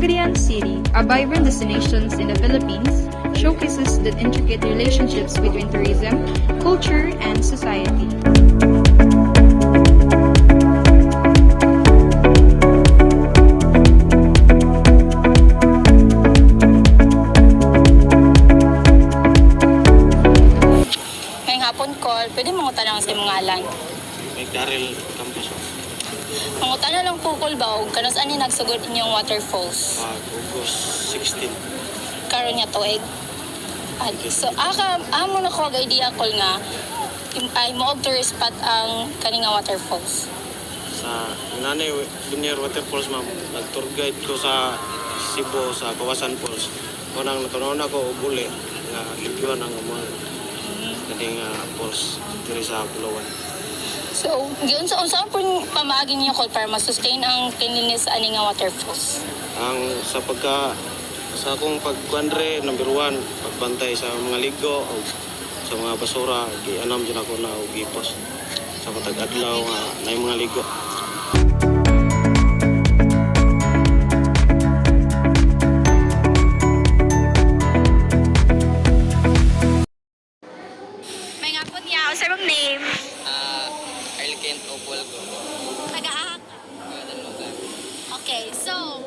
Pagadian City, a vibrant destination in the Philippines, showcases the intricate relationships between tourism, culture, and society. Ngayong hapon, Col, pwede mong utanang sa imong ngalan. May Daryl Campos. Ang utana lang po, Col, ba, o kanos ani nagsugod inyong waterfalls? August 16. Karon nga tuig. So, amo na ko idea, Col, nga ay mo og tourist spot ang kaninga waterfalls. Sa Nanay Linear Waterfalls, ma'am. Nag-tour guide ko sa Cebu, sa Kawasan Falls. Unang natunaw ko og uli nga libyuan ang mga kaning falls diri sa Pulawan. So, giun sa unsaan po pamaagi niyo, Col, para ma-sustain ang cleanliness sa aning nga waterfalls? Ang sa akong pagkuandre, number 1, pagbantay sa mga ligo o sa mga basura, gianam din ako na og gipos sa matag adlaw nga na mga ligo. May nga po niya, o sir, name? Kent Opolgo. Taga-ahak. Okay, so,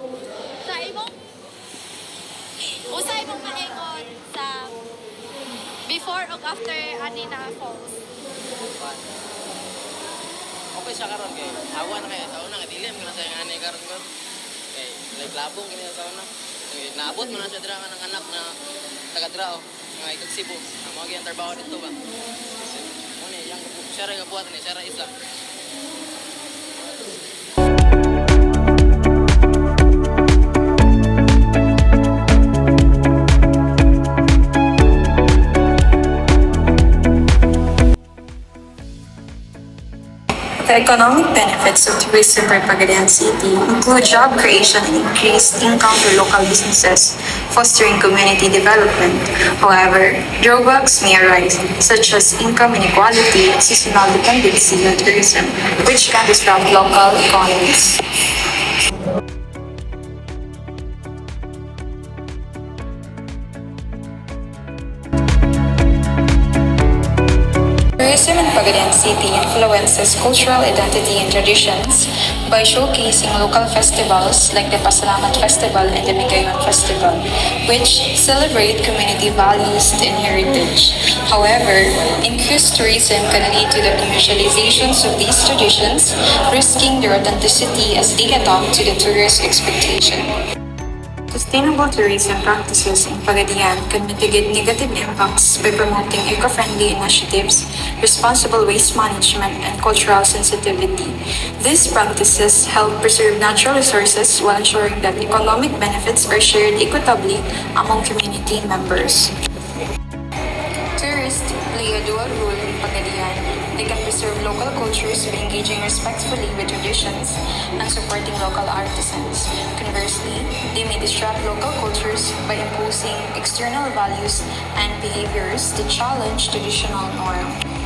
sa imong maingon sa before o after ani na falls. Okay siya karon kay awa na kaya sa una nga dili man sa anay karon ko. Kay like labong kini sa una. Naabot man na siya dira ng anak na taga Drao, nga ikag Cebu. Amo gyud ang trabaho dito ba. Muna yang siya ra gabuhat ni siya ra isa. The economic benefits of tourism for Pagadian City include job creation and increased income for local businesses, fostering community development. However, drawbacks may arise, such as income inequality and seasonal dependency on tourism, which can disrupt local economies. Tourism in Pagadian City influences cultural identity and traditions by showcasing local festivals like the Pasalamat Festival and the Bigayon Festival, which celebrate community values and heritage. However, increased tourism can lead to the commercializations of these traditions, risking their authenticity as they adapt to the tourist expectation. Sustainable tourism practices in Pagadian can mitigate negative impacts by promoting eco-friendly initiatives, responsible waste management, and cultural sensitivity. These practices help preserve natural resources while ensuring that economic benefits are shared equitably among community members. Tourists play a dual role in Pagadian. They can preserve local cultures by engaging respectfully with traditions and supporting local artisans. Conversely, they may disrupt local cultures by imposing external values and behaviors that challenge traditional norms.